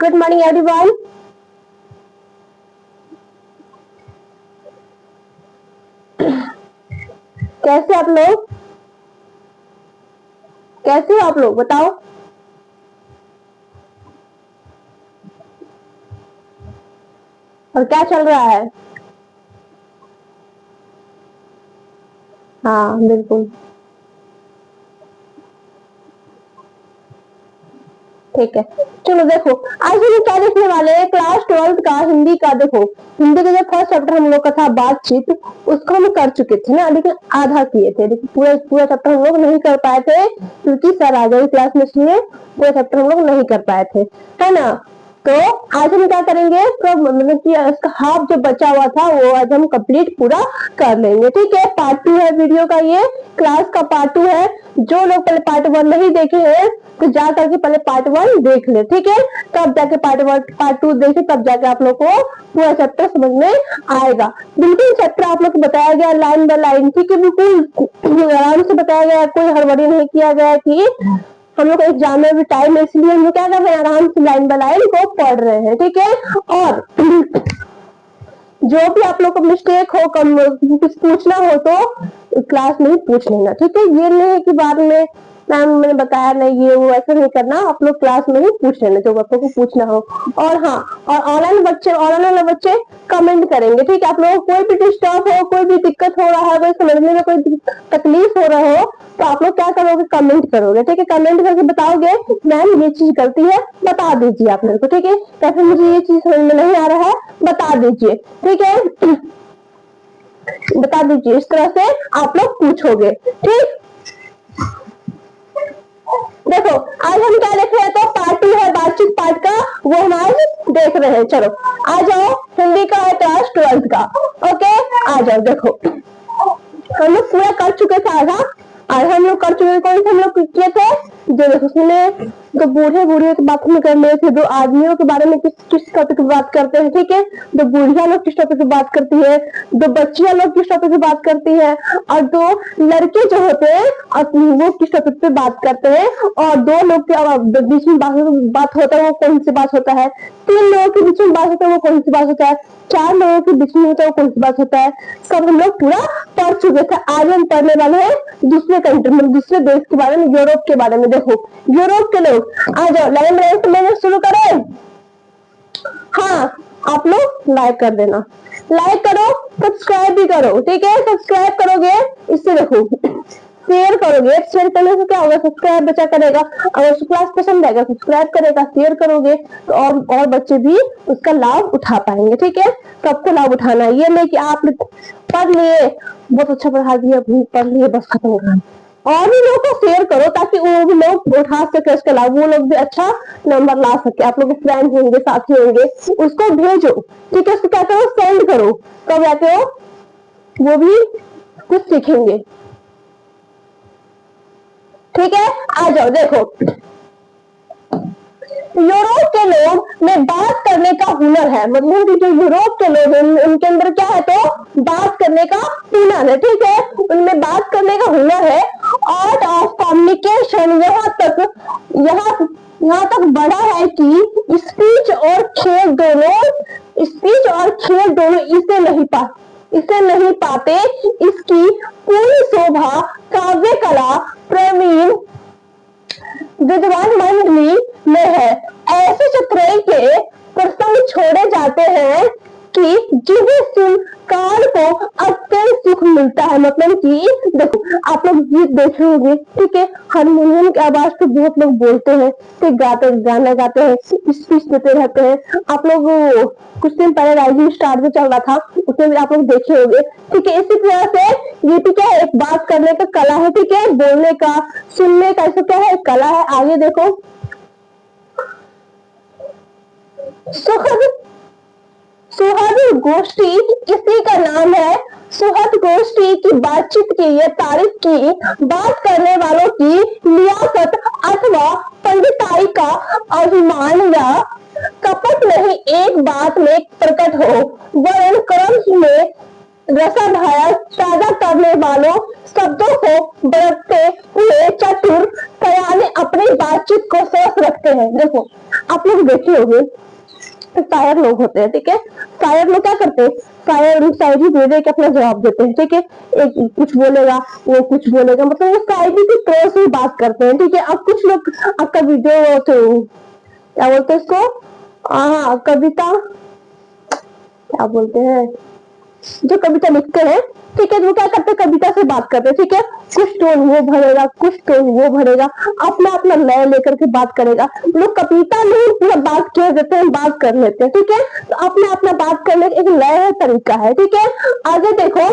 Good morning everyone. कैसे आप लोग, कैसे हो आप लोग बताओ। और क्या चल रहा है? हाँ बिल्कुल ठीक है। चलो देखो, आज हम क्या देखने वाले हैं, क्लास 12th का हिंदी का। देखो हिंदी का जो फर्स्ट चैप्टर हम लोग का था बातचीत, उसको हम कर चुके थे ना, लेकिन आधा किए थे, लेकिन पूरा पूरा चैप्टर हम लोग नहीं कर पाए थे क्योंकि सर आ गए क्लास में, इसलिए पूरा चैप्टर हम लोग नहीं कर पाए थे, है ना। तो आज हम क्या करेंगे, तो मतलब कि इसका हाफ जो बचा हुआ था वो आज हम कंप्लीट पूरा कर लेंगे। ठीक है, पार्ट 2 है वीडियो का, ये क्लास का पार्ट 2 है। जो लोग पहले पार्ट 1 नहीं देखे हैं तो जा करके पहले पार्ट 1 देख ले, ठीक है, तब जाके पार्ट 2 देखे, तब जाके आप लोग को पूरा चैप्टर समझ में आएगा। बिल्कुल चैप्टर आप लोग को बताया गया लाइन बाय लाइन, ठीक है, बिल्कुल आराम से बताया गया, कोई हड़बड़ी नहीं किया गया कि हम लोग एग्जाम में भी टाइम है, इसलिए हम लोग क्या कर रहे हैं, आराम से लाइन बाय लाइन को पढ़ रहे हैं, ठीक है। और जो भी आप लोग को मिस्टेक हो, कम कुछ पूछना हो तो क्लास में ही पूछ लेना, ठीक है। ये नहीं है कि बाद में मैम मैंने बताया नहीं, ये वो ऐसा नहीं करना, आप लोग क्लास में ही पूछ लेना जो आप लोग को पूछना हो। और हाँ, और ऑनलाइन वाले बच्चे कमेंट करेंगे, ठीक है। आप लोगों को कोई भी डिस्टर्ब हो, कोई भी दिक्कत हो रहा है, कोई समझने में कोई तकलीफ हो रहा हो, तो आप लोग क्या करोगे, कमेंट करोगे, ठीक है। कमेंट करके बताओगे मैम ये चीज गलती है, बता दीजिए आप मेरे को, ठीक है। या फिर मुझे ये चीज समझ में नहीं आ रहा है, बता दीजिए, ठीक है, बता दीजिए। इस तरह से आप लोग पूछोगे, ठीक। देखो आज हम क्या देख रहे हैं, तो पार्ट 2 है बातचीत पार्ट का, वो हम आज देख रहे हैं। चलो आ जाओ, हिंदी का है क्लास 12th का, ओके आ जाओ। देखो हम लोग पूरा कर चुके थे आधा, और हम लोग कर चुके, कौन से हम लोग किए थे, जो देखो सुने, दो बूढ़े बूढ़ियों की बात में कर लिए थे, दो आदमियों के बारे में किस टॉपिक की बात करते हैं, ठीक है, दो बुढ़िया लोग किस टॉपिक की बात करती है, दो बच्चियां लोग किस टॉपिक की बात करती है, और दो लड़के जो होते हैं वो किस टॉपिक पे बात करते हैं, और दो लोग के बीच में बात होता है वो कौन सी बात होता है, 3 लोगों के बीच में बात होता है वो कौन सी बात होता है, 4 लोगों के बीच में होता है वो कौन सी बात होता है, सब हम लोग पूरा पढ़ चुके थे। आज हम पढ़ने वाले हैं दूसरे कंट्री में, दूसरे देश के बारे में, यूरोप के बारे में। देखो यूरोप के लोग आ जाओ, लाइन में शुरू करें। हाँ आप लोग लाइक कर देना, लाइक करो, सब्सक्राइब भी करो, ठीक है। सब्सक्राइब करोगे, इससे देखो शेयर करोगे, शेयर करने से क्या होगा, सब्सक्राइब बच्चा करेगा, अगर क्लास पसंद आएगा सब्सक्राइब करेगा, शेयर करोगे तो और बच्चे भी उसका लाभ उठा पाएंगे, ठीक है। सबको लाभ उठाना है, ये नहीं कि आप पढ़ लिए बहुत अच्छा पढ़ा दिया, पढ़ लिए बस खत्म कर, और भी लोगों को शेयर करो ताकि वो भी लोग उठा सके उसका लाभ, वो लोग भी अच्छा नंबर ला सके। आप लोग के फ्रेंड होंगे, साथी होंगे, उसको भेजो, ठीक है। उसको क्या करो, सेंड करो, तब जाके वो भी कुछ सीखेंगे, ठीक है। आ जाओ, देखो यूरोप के लोग में बात करने का हुनर है, मतलब कि जो यूरोप के लोग हैं उनके अंदर क्या है, तो बात करने का हुनर है, ठीक है, उनमें बात करने का हुनर है। आर्ट ऑफ कम्युनिकेशन यहाँ तक बढ़ा है कि स्पीच और खेल दोनों इसे नहीं पाते, इसकी पूरी शोभा काव्य कला प्रवीण विद्वान मंडली में है। ऐसे चतुराई के प्रसंग छोड़े जाते हैं कि जिन्हें सुन कान को अत्यंत सुख मिलता है। मतलब कि देखो आप लोग गीत देखे होंगे, ठीक है, हारमोनियम की आवाज पे बहुत लोग बोलते हैं, ठीक, गाना गाते हैं, स्पीच देते रहते हैं। आप लोग कुछ दिन पहले राइजिंग स्टार जो चल रहा था उसमें भी आप लोग देखे होंगे, ठीक है। इसी तरह से ये भी क्या है, एक बात करने का कला है, ठीक है, बोलने का, सुनने का, ऐसा क्या है, कला है। आगे देखो, सुहद गोष्ठी इसी का नाम है। सुहद गोष्ठी की बातचीत की या तारीफ की बात करने वालों की लियाकत अथवा पंडिताई का अभिमान या कपट नहीं एक बात में प्रकट हो, वर्ण क्रम में रसा भरा पैदा करने वालों शब्दों को बरतते हुए चतुर कयानी अपनी बातचीत को स्वस्थ रखते हैं। देखो आप लोग देखे होंगे शायर लोग होते हैं, ठीक है, शायर लोग क्या करते हैं, शायर शायरी दे दे के अपना जवाब देते हैं, ठीक है, एक कुछ बोलेगा वो कुछ बोलेगा, मतलब वो शायरी की तरह से बात करते हैं, ठीक है। अब कुछ लोग आपका वीडियो तो क्या बोलते हैं इसको, हाँ कविता क्या बोलते हैं, जो कविता लिखते हैं, ठीक है, तो वो क्या करते हैं कविता से बात करते हैं, ठीक है, कुछ टोन वो भरेगा कुछ टोन वो भरेगा, अपना अपना लय लेकर के बात करेगा। लोग कविता में पूरा बात कह देते हैं, बात कर लेते हैं, ठीक है, तो अपना अपना बात करने का एक लय तरीका है, ठीक है। आगे देखो,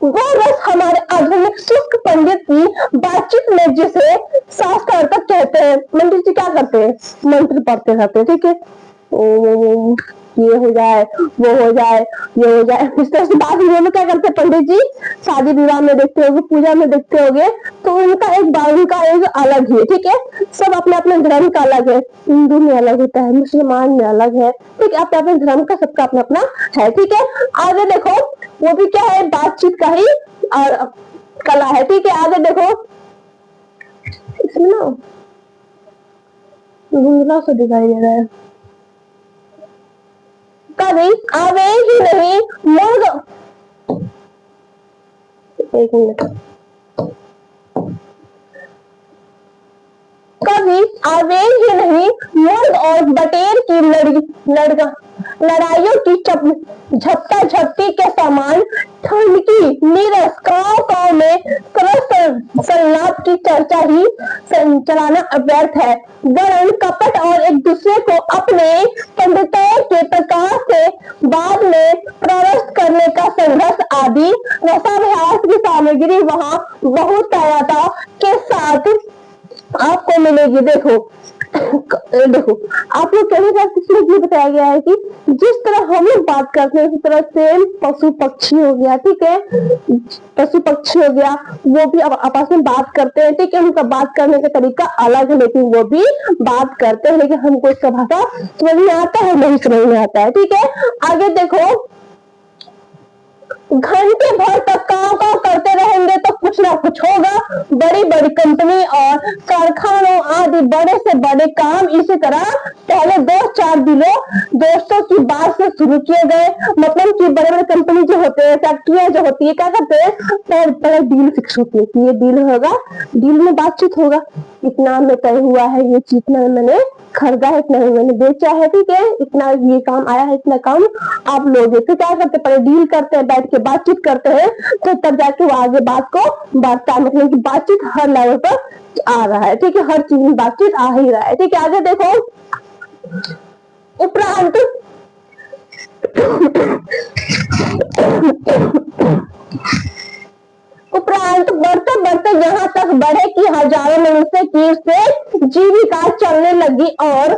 वो रस हमारे आधुनिक शुष्क पंडित की बातचीत में जिसे शास्त्रार्थक कहते हैं। मंत्री जी क्या करते हैं, मंत्र पढ़ते रहते हैं, ठीक है, ओ ये हो जाए वो हो जाए ये हो जाए, इस तरह से बात ये लोग क्या करते हैं पंडित जी, शादी विवाह में देखते होगे, पूजा में देखते होगे, तो उनका एक अलग है, ठीक है, सब अपने अपने धर्म का अलग है, हिंदू में अलग होता है, मुसलमान में अलग है, ठीक है, अपने अपने धर्म का सबका अपना अपना है, ठीक है। आगे देखो, वो भी क्या है, बातचीत का ही कला है, ठीक है। आगे देखो, इसमें ना धुंधला सा दिखाई दे रहा है, कभी आवेग ही नहीं मर्द, एक मिनट, कभी आवेग ही नहीं मर्द और बटेर की लड़ाइयों की झपटा झपटी के समान ठंडकी नीरस गांव में सरस संलाप की चर्चा ही चलाना अव्यर्थ है, वरन कपट और एक दूसरे को अपने पंडितों के प्रकाश से बाद में प्रवृत्त करने का संघर्ष आदि रसाभ्यास की सामग्री वहां बहुत तैयारता के साथ आपको मिलेगी। देखो देखो आप लोग कहने का इसमें ये बताया गया है कि जिस तरह हम लोग बात करते हैं उसी तरह से पशु पक्षी हो गया, ठीक है, पशु पक्षी हो गया, वो भी आपस में बात करते हैं, ठीक है, उनका बात करने का तरीका अलग है, लेकिन वो भी बात करते हैं, लेकिन हमको इसका भाषा समझ में आता है नहीं समझ में आता है, ठीक है। आगे देखो, घंटे भर तक काम करते रहेंगे तो कुछ ना कुछ होगा, बड़ी बड़ी कंपनी और कारखानों आदि बड़े से बड़े काम इसी तरह पहले 2-4 दिनों दोस्तों की बात से शुरू किए गए, मतलब कि बड़े बड़े कंपनी जो होते हैं, फैक्ट्रियां जो होती है, क्या करते हैं, पहले डील फिक्स होती है कि ये डील होगा, डील में बातचीत होगा, इतना में तय हुआ है, ये इतना मैंने खरीदा है, इतना मैंने बेचा है, ठीक है, इतना ये काम आया है, इतना काम आप लोगे, तो क्या करते हैं पहले डील करते हैं, बैठ के बातचीत करते हैं, तो तब जाके वो आगे बात को बढ़ता है, मतलब कि बातचीत हर लेवल पर आ रहा है, ठीक है, हर चीज में बातचीत आ ही रहा है, ठीक है। आगे देखो, उपरांत उपरांत बढ़ते बढ़ते यहाँ तक बढ़े कि हजारों मनुष्य की से जीविका चलने लगी और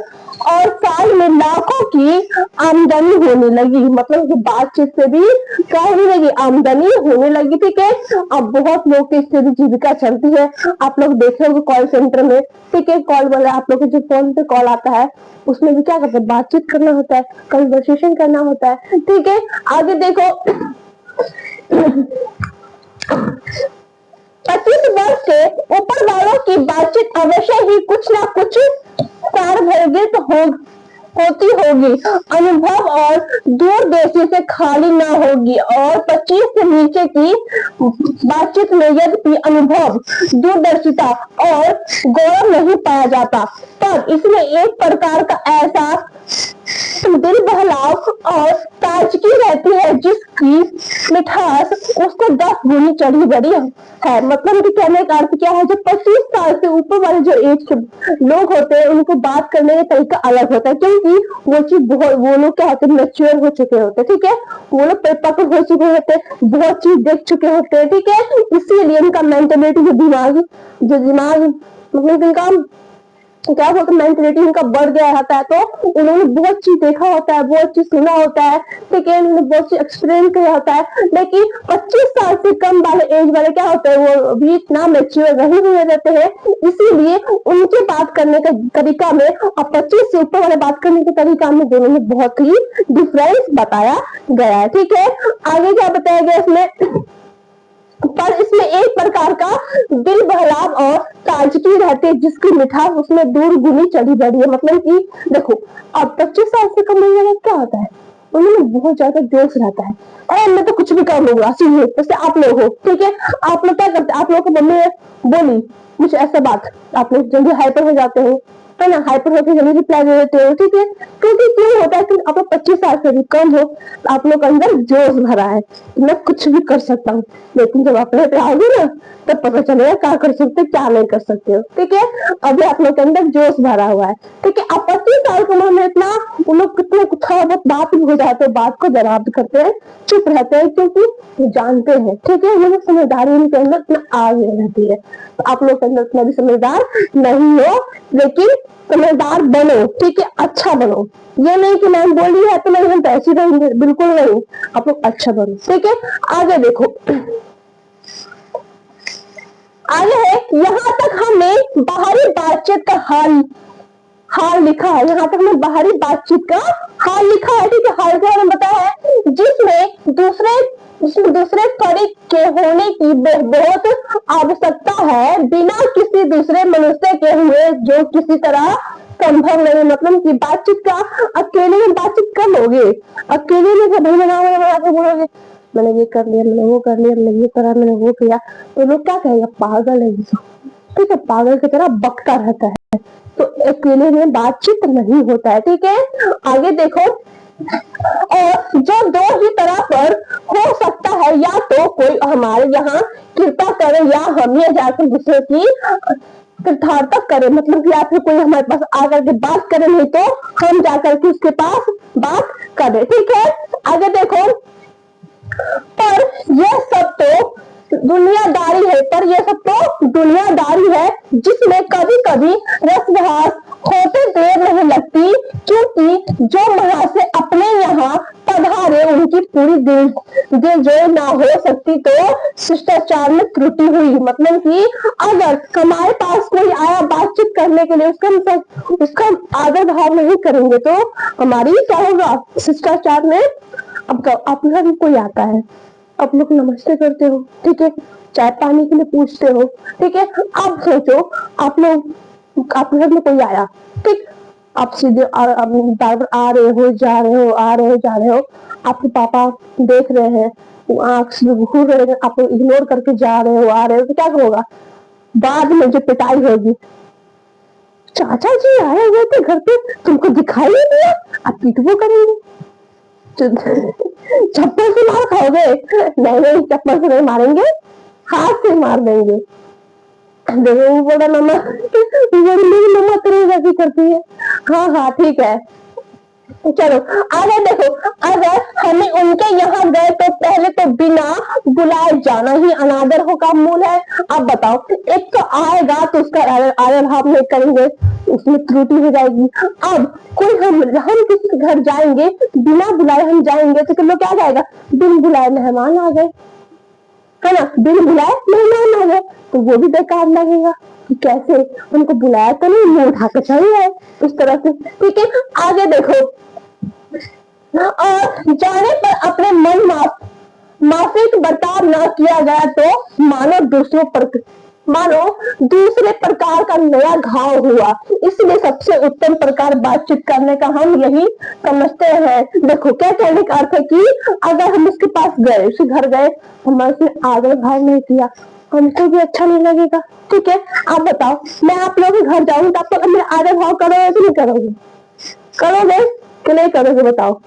साल में लाखों की आमदनी होने लगी, मतलब कि बातचीत से भी क्या होने लगी, आमदनी होने लगी, ठीक है। अब बहुत लोग की इससे भी जीविका चलती है, आप लोग देखे होंगे कॉल सेंटर में, ठीक है, कॉल वाले आप लोग जो फोन पे कॉल आता है उसमें भी क्या करते हैं, बातचीत करना होता है, कन्वर्सेशन करना होता है, ठीक है। आगे देखो, 25 वर्ष से ऊपर वालों की बातचीत अवश्य ही कुछ ना कुछ सारभर्गित होती होगी, अनुभव और दूरदर्शी से खाली ना होगी, और 25 से नीचे की बातचीत में यद्यपि अनुभव, दूरदर्शिता और गौरव नहीं पाया जाता, पर इसमें एक प्रकार का ऐसा दिल बहलाव और ताजगी रहती है जिसकी मिठास उसको 10 गुनी चढ़ी बड़ी है। मतलब कि कहने का अर्थ क्या है, जो 25 साल से ऊपर वाले जो एज के लोग होते हैं उनको बात करने का तरीका अलग होता है, क्योंकि वो चीज बहुत, वो लोग क्या होते हैं, मैच्योर हो चुके होते हैं, ठीक है, वो लोग परिपक्व हो चुके होते हैं, बहुत चीज देख चुके होते हैं, ठीक है, इसीलिए उनका मेंटेलिटी, जो दिमाग मतलब इनका क्या बोलते मेंटेलिटी उनका बढ़ गया रहता है, तो उन्होंने बहुत चीज देखा होता है, बहुत चीज सुना होता है, ठीक है, उन्होंने बहुत चीज एक्सपीरियंस किया होता है। लेकिन 25 साल से कम वाले एज वाले क्या होते हैं, वो अभी इतना मेच्योर नहीं हुए रहते हैं, इसीलिए उनके बात करने का तरीका में और 25 से ऊपर वाले बात करने के तरीका में दोनों में बहुत ही डिफरेंस बताया गया है। ठीक है, आगे क्या बताया गया इसमें, पर इसमें एक प्रकार का दिल बहलाव और ताजगी रहती है, जिसकी मिठास उसमें दूर गुनी चढ़ी बढ़ी है। मतलब कि देखो, अब 25 साल से कम उम्र में क्या होता है, उन्होंने बहुत ज्यादा जोश रहता है, अरे मैं तो कुछ भी कर लूंगा, सीधे जैसे आप लोग हो, ठीक है, आप लोग क्या करते हैं, आप लोग की मम्मी बोली कुछ ऐसा बात, आप लोग जल्दी हाइपर हो जाते हो, है ना, हाइपर होकर जल्दी रिप्लाई दे देते हो, ठीक है, क्योंकि क्यों होता है कि आप लोग 25 साल से भी कम हो, आप लोग अंदर जोश भरा है, मैं कुछ भी कर सकता हूँ। लेकिन जब अपने पे आओगे ना, तब पता चलेगा क्या कर सकते क्या नहीं कर सकते हो। ठीक है, अभी आप लोग के अंदर जोश भरा हुआ है। ठीक है, अब 25 साल की उम्र में इतना वो लोग कितने थोड़ा बहुत बात भी हो जाते हैं, बात को जवाब करते हैं, चुप रहते हैं, क्योंकि वो जानते हैं, ठीक है, वो लोग समझदारी उनके अंदर इतना आगे रहती है। तो आप लोग के अंदर इतना भी समझदार नहीं हो, लेकिन समझदार बनो, ठीक है, अच्छा बनो। ये नहीं कि मैम बोली है तो मैं ऐसी रहेंगे, बिल्कुल नहीं, आप लोग अच्छा बनो। ठीक है, आगे देखो, आगे है, यहाँ तक हमने बाहरी बातचीत का हाल लिखा है, यहाँ तक हमने बाहरी बातचीत का हाल लिखा है। ठीक है, हाल के बारे में बताया है, जिसमें दूसरे फरीक के होने की बहुत आवश्यकता है, बिना किसी दूसरे मनुष्य के हुए जो किसी तरह संभव नहीं। मतलब कि बातचीत का अकेले में बातचीत कर लोगे, अकेले में भाई बना के बोलोगे मैंने ये कर लिया, मैंने वो कर लिया, मैंने ये करा, मैंने वो किया, तो लोग क्या कहेगा, पागल है। ठीक है, पागल की तरह बकता रहता है, तो अकेले में बातचीत नहीं होता है। ठीक है, आगे देखो, और जो दो ही तरह पर हो सकता है, या तो कोई हमारे यहाँ कृपा करे या हम ये जाकर दूसरे की कृतार्थक करे, मतलब कि या फिर कोई हमारे पास आकर के बात करे, नहीं तो हम जाकर के उसके पास बात करें। ठीक है, आगे देखो, पर यह सब तो दुनियादारी है, पर यह सब तो दुनियादारी है, जिसमें कभी कभी रसबहास होते देर नहीं लगती, क्योंकि जो महाशय अपने यहाँ पधारे उनकी पूरी दिलजोई ना हो सकती, तो शिष्टाचार में त्रुटि हुई। मतलब कि अगर हमारे पास कोई आया बातचीत करने के लिए, उसका आदर भाव नहीं करेंगे, तो हमारी क्या होगा, शिष्टाचार में। अब आप घर में कोई आता है, आप लोग नमस्ते करते हो, ठीक है, चाय पानी के लिए पूछते हो, ठीक है, अब सोचो आप लोग आपके घर में कोई आया, ठीक, आप सीधे बार बार आ रहे हो जा रहे हो, आ रहे हो जा रहे हो, आपके पापा देख रहे हैं, आंख से घूर रहे हैं, आप इग्नोर करके जा रहे हो, आ रहे हो, तो क्या होगा, बाद में जो पिटाई होगी, चाचा जी आए हुए थे घर पे, तुमको दिखाई नहीं दिया, आप पिटवो करेंगे, चप्पल से मार खाओगे, नहीं चप्पल से नहीं मारेंगे, हाथ से मार देंगे। देखो बोला मम्मा मम्मा तेरी वैसी करती है, हाँ हाँ ठीक है, चलो आगे देखो, अगर हमें उनके यहाँ गए तो पहले तो बिना बुलाए जाना ही अनादर हो का मूल है। अब बताओ, एक तो आएगा तो उसका आदर भाव नहीं करेंगे, उसमें त्रुटि हो जाएगी। अब कोई हम किसी के घर जाएंगे, बिना बुलाए हम जाएंगे, तो लोग क्या जाएगा, बिन बुलाए मेहमान आ गए, है ना, बिन बुलाए मेहमान आ गए, तो वो भी बेकार लगेगा, कैसे उनको बुलाया तो नहीं, मुंह उठा के चल जाए, उस तरह से। ठीक है, आगे देखो, और जाने पर अपने मन माफिक बर्ताव न किया गया तो मानो दूसरे प्रकार का नया घाव हुआ। इसलिए सबसे उत्तम प्रकार बातचीत करने का हम यही समझते हैं। देखो क्या कहने का अर्थ है कि अगर हम उसके पास गए, उसके घर गए, हमारे से आदर भाव नहीं किया, हमको भी अच्छा नहीं लगेगा। ठीक है, आप बताओ, मैं आप लोगों के घर जाऊंगी तो आप लोग मेरा आदर भाव करोगे कि नहीं करोगे, करोगे कि नहीं करोगे, बताओ।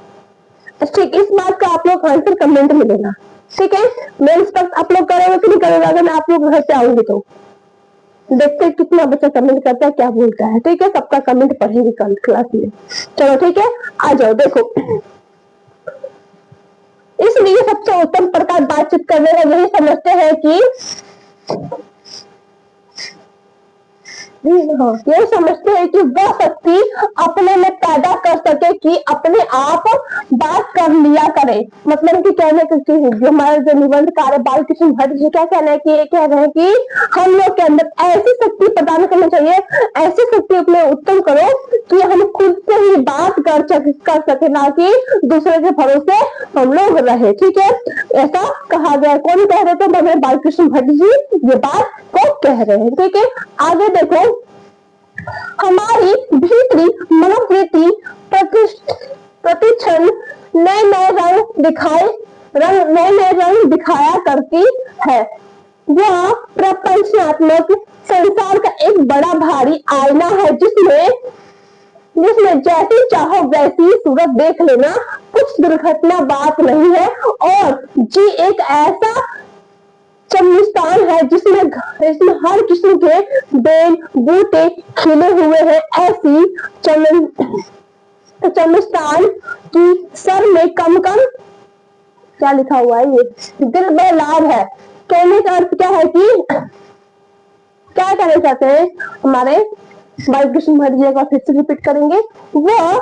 ठीक, इस बात का आप लोग आंसर कमेंट में देना। ठीक है, मैं इस वक्त आप लोग करोगे कि नहीं करोगे, अगर मैं आप लोग घर से आऊंगी तो देखते हैं कितना बच्चा कमेंट करता है, क्या बोलता है। ठीक है, सबका कमेंट पढ़ेंगे कल क्लास में। चलो ठीक है, आ जाओ। देखो, इसलिए सबसे उत्तम प्रकार बातचीत करने का यही समझते हैं कि ये समझते हैं कि वह शक्ति अपने में पैदा कर सके कि अपने आप बात कर लिया करे। मतलब कि कहने की जो हमारे जो निबंधकार बाल कृष्ण भट्ट जी क्या कहना है कि ये कह रहे हैं कि हम लोग के अंदर ऐसी शक्ति प्रदान करनी चाहिए, ऐसी शक्ति अपने उत्तम करो कि हम खुद से ही बात कर सके, ना कि दूसरे के भरोसे हम लोग रहे। ठीक है, ऐसा कहा गया। कौन कह रहे थे? हमारे बालकृष्ण भट्ट जी ये बात को कह रहे हैं। ठीक है, आगे देखो, हमारी भीतरी मनोवृत्ति प्रतिक्षण नए नए रंग दिखाया करती है। वह प्रपंचात्मक संसार का एक बड़ा भारी आईना है जिसमें जैसी चाहो वैसी सूरत देख लेना कुछ दुर्घटना बात नहीं है। और जी एक ऐसा चमनिस्तान है जिसमें हर किस्म के बेल बूटे खिले हुए हैं। ऐसी चमनिस्तान की सर में कम क्या लिखा हुआ है? ये दिल बेलाभ है। कहने का अर्थ क्या है कि क्या कहना चाहते हैं हमारे बालकृष्ण भट्ट जी का? फिर से रिपीट करेंगे। वह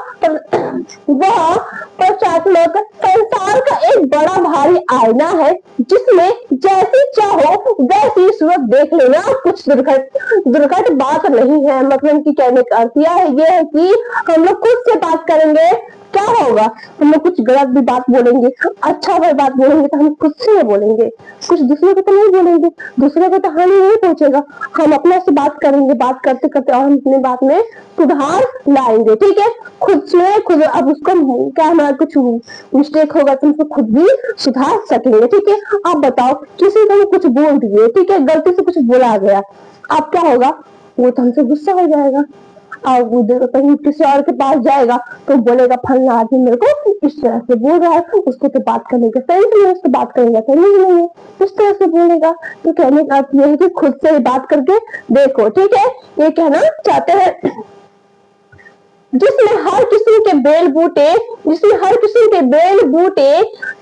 प्रपंचात्मक संसार का एक बड़ा भारी आईना है जिसमें जैसी चाहो वैसी सूरत देख लेना कुछ दुर्घट बात नहीं है। मतलब कि कहने का अर्थ यह है कि हम लोग खुद से बात करेंगे, क्या होगा? हम लोग कुछ गलत भी बात बोलेंगे, अच्छा भी बात बोलेंगे तो हम खुद से बोलेंगे, कुछ दूसरे को तो नहीं बोलेंगे, दूसरे को तो हानि नहीं पहुंचेगा। हम अपने से बात करेंगे, बात करते करते और हम अपनी बात में सुधार लाएंगे। ठीक है, खुद से खुद, अब उसको क्या हमारा कुछ मिस्टेक होगा तो उसको खुद भी सुधार सकेंगे। ठीक है, आप बताओ किसी को कुछ बोल दिए, ठीक है, गलती से कुछ बोला गया, अब क्या होगा? वो तो हमसे गुस्सा हो जाएगा और वो कहीं किसी और के पास जाएगा तो बोलेगा फलना आदमी मेरे को इस तरह से बोल रहा है, उसको तो बात करने का सही नहीं, उसको बात करने का सही नहीं है, इस तरह से बोलेगा। तो कहने का अर्थ यह है कि खुद से बात करके देखो। ठीक है, ये कहना चाहते हैं जिसमें हर किस्म के बेल बूटे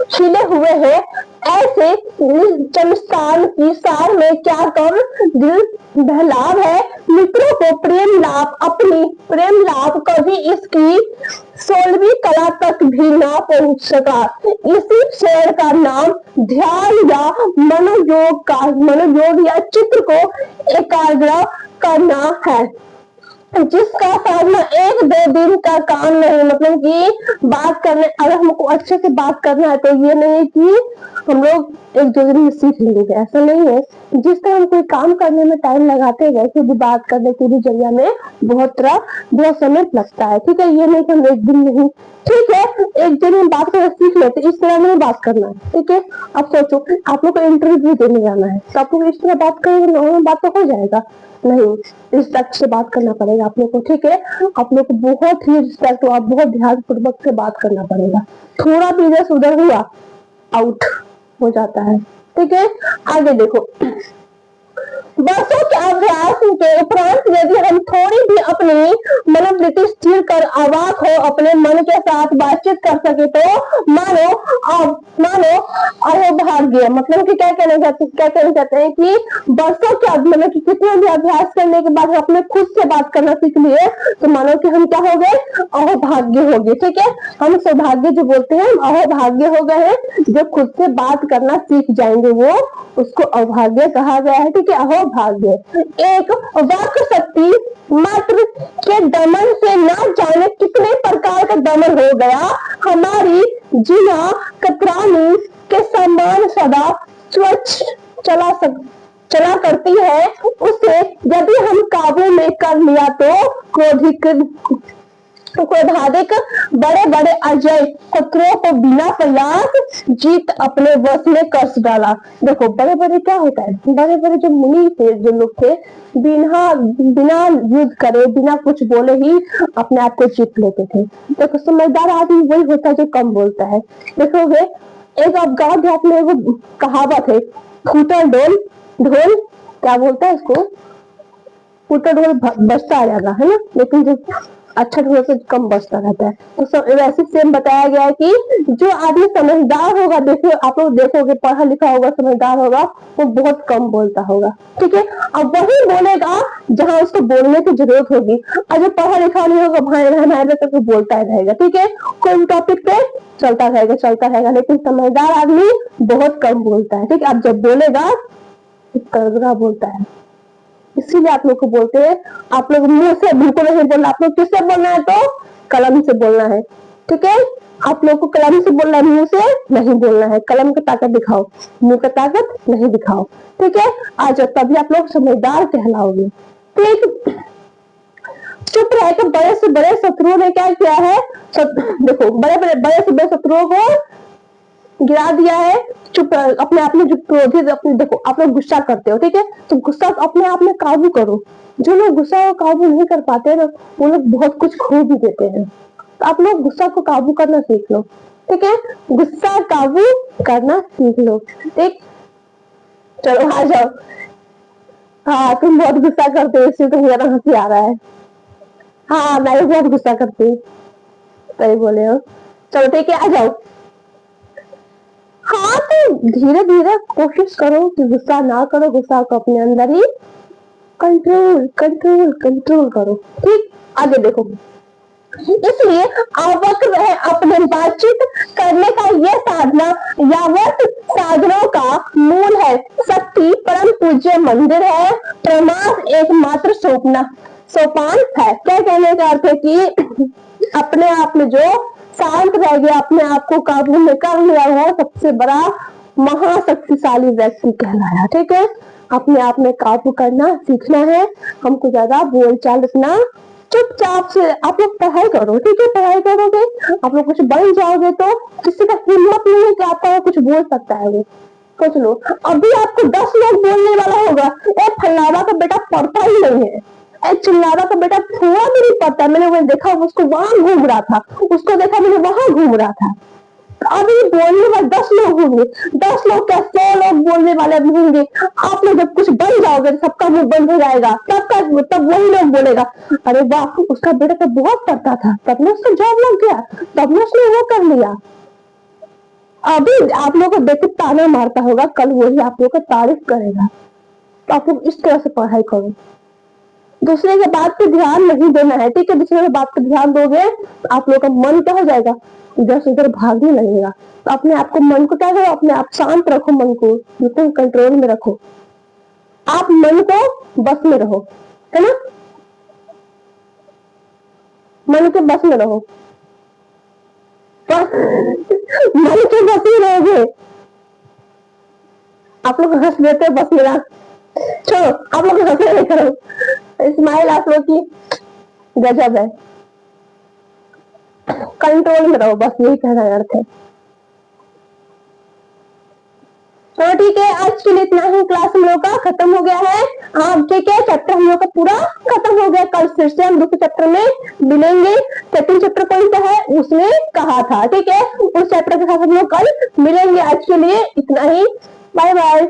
खिले हुए हैं। ऐसे चमस्तान की सार में क्या कर दिल बहलाव है। मित्रों को अपनी प्रेम लाभ कभी इसकी 16वीं कला तक भी ना पहुंच सका। इसी क्षण का नाम ध्यान या मनोयोग या चित्र को एकाग्र करना है, जिसका साधना 1-2 दिन का काम नहीं। मतलब कि बात करने, अगर हमको अच्छे से बात करना है तो ये नहीं है कि हम लोग 1-2 दिन में सीख लेंगे, ऐसा नहीं है। जिस तरह हम कोई काम करने में टाइम लगाते हैं वैसे भी बात करने के भी जरिया में बहुत समय लगता है। ठीक है, ये नहीं कि हम 1 दिन नहीं, ठीक है, 1 दिन में बात करना सीख लेते, इस तरह नहीं बात करना है। ठीक है, अब सोचो आप लोग को इंटरव्यू देने जाना है तो आप लोग इस तरह बात करेंगे, नॉर्मल बात तो हो जाएगा नहीं, रिस्पेक्ट से बात करना पड़ेगा आप लोग को। ठीक है, आप लोग को बहुत ही रिस्पेक्ट, आप बहुत ध्यान पूर्वक से बात करना पड़ेगा। थोड़ा भी इधर उधर हुआ आउट हो जाता है। ठीक है, आगे देखो, बरसों के अभ्यास के उपरांत यदि हम थोड़ी भी अपनी मनोवृत्ति स्थिर कर अवाक हो अपने मन के साथ बातचीत कर सके तो मानो अहोभाग्य। मतलब कि क्या कहना चाहते हैं कि बरसों के मतलब कि कितने भी अभ्यास करने के बाद अपने खुद से बात करना सीख लिए तो मानो कि हम क्या हो गए? अहोभाग्य हो गए। ठीक है, हम सौभाग्य जो बोलते हैं अहोभाग्य हो गए हैं। जो खुद से बात करना सीख जाएंगे वो उसको अभाग्य कहा गया है। ठीक है, अहोभाग्य एक वाक शक्ति मात्र के दमन से ना जाने कितने प्रकार का दमन हो गया। हमारी जीना कतरानी के समान सदा स्वच्छ चला करती है। उसे यदि हम काबू में कर लिया तो क्रोधाधिक बड़े बड़े अजय शत्रुओं को बिना प्रयास जीत अपने वश में कर डाला। देखो बड़े बड़े क्या होता है, बड़े बड़े जो मुनि थे, जो लोग थे, बिना युद्ध करे, बिना कुछ बोले ही अपने आप को जीत लेते थे। देखो समझदार आदमी वही होता है जो कम बोलता है। देखोगे एक आप गाँव देहात में वो कहावत है, फूटा ढोल क्या बोलता है इसको, फूटा ढोल बजता आ जाएगा, है ना। लेकिन जो अच्छा थोड़ा सा कम बचता रहता है। तो वैसे सेम बताया गया है कि जो आदमी समझदार होगा, देखिए आप लोग देखोगे पढ़ा लिखा होगा, समझदार होगा, वो बहुत कम बोलता होगा, ठीक है। अब वही बोलेगा जहां उसको बोलने की जरूरत होगी, और जो पढ़ा लिखा नहीं होगा भाई भाई करके बोलता ही रहेगा, ठीक है। कोई टॉपिक पे चलता रहेगा, लेकिन समझदार आदमी बहुत कम बोलता है, ठीक है। अब जब बोलेगा तगड़ा बोलता है, इसीलिए आप लोग को बोलते हैं आप लोग मुंह से बिल्कुल नहीं बोलना, आप लोग किससे बोलना है, तो कलम से बोलना है, ठीक है। आप लोग को कलम से बोलना है, मुंह से नहीं बोलना है। कलम की ताकत दिखाओ, मुंह की ताकत नहीं दिखाओ, ठीक है। आज तभी आप लोग समझदार कहलाओगे, ठीक। चुप रह के बड़े से बड़े शत्रुओं ने क्या किया है, देखो बड़े से बड़े शत्रुओं को गिरा दिया है। चुप अपने आप में जो क्रोधित, अपने देखो आप लोग गुस्सा करते हो, ठीक है, तो गुस्सा अपने आप में काबू करो। जो लोग गुस्सा को काबू नहीं कर पाते ना, वो लोग बहुत कुछ खो भी देते हैं। तो आप लोग गुस्सा को काबू करना सीख लो, ठीक है। गुस्सा काबू करना सीख लो, ठीक। चलो आ जाओ। हाँ तुम बहुत गुस्सा करते हो, इसलिए तो मेरा हंसी आ रहा है। हाँ मैं भी बहुत गुस्सा करती हूँ, सही बोले हो। चलो ठीक है, आ जाओ। हाँ तो धीरे धीरे कोशिश करो कि गुस्सा ना करो, गुस्सा को अपने अंदर ही कंट्रोल करो, ठीक। आगे देखो, इसलिए आवक है अपने बातचीत करने का यह साधना यावत साधनों का मूल है। शक्ति परम पूज्य मंदिर है, प्रमाद एकमात्र सोपान है। क्या कहने का अर्थ है कि अपने आप में जो शांत रह गया, अपने आप को काबू में कर लिया, वो सबसे बड़ा महाशक्तिशाली व्यक्ति कहलाया, ठीक है। अपने आप में काबू करना सीखना है, हमको ज्यादा बोलचाल रखना, चुपचाप से आप लोग पढ़ाई करो, ठीक है। पढ़ाई करोगे आप लोग कुछ बन जाओगे तो किसी का हिम्मत नहीं है कि आपका कुछ बोल सकता है वो। सोच लो अभी आपको 10 लोग बोलने वाला होगा, ए फलाना का बेटा पढ़ता ही नहीं है, ए चिल्लाना का बेटा थोड़ा भी नहीं पढ़ता, मैंने देखा उसको वहां घूम रहा था, उसको देखा मैंने वहां घूम रहा था। अभी बोलने वाले 10 लोग होंगे, 10 लोग क्या 100 लोग बोलने वाले होंगे। आप लोग जब कुछ बन जाओगे सबका मुंह बंद हो जाएगा, तब वही लोग बोलेगा अरे वाह उसका बेटा तो बहुत पढ़ता था, तब ने उसका जॉब लग गया, तब ने उसने वो कर लिया। अभी आप लोग को देख के ताना मारता होगा, कल वही आप लोग का तारीफ करेगा। तो आप लोग इस तरह से पढ़ाई करो, दूसरे के बात पे ध्यान नहीं देना है, ठीक है। दूसरे के बात पे ध्यान दोगे तो आप लोग का मन क्या हो जाएगा, इधर से उधर भागने लगेगा। तो अपने आप को, मन को क्या करो, अपने आप शांत रखो, मन को बिल्कुल कंट्रोल में रखो, आप मन को बस में रहो, है ना, मन के बस में रहो, मन के बस में रहोगे। आप लोग हंस देते हो बस मेरा, छोड़ो आप लोग हंसे नहीं करो, स्माइल आप लोग की गजब है, कंट्रोल में रहो, बस यही कहना अर्थ है। तो ठीक है, आज के लिए इतना ही, क्लास हम लोग का खत्म हो गया है। हाँ ठीक है, चैप्टर हम लोग का पूरा खत्म हो गया। कल फिर से हम दूसरे चैप्टर में मिलेंगे। सेकंड चैप्टर कौन सा है उसने कहा था, ठीक है, उस चैप्टर के साथ हम लोग कल मिलेंगे। आज के लिए इतना ही, बाय बाय।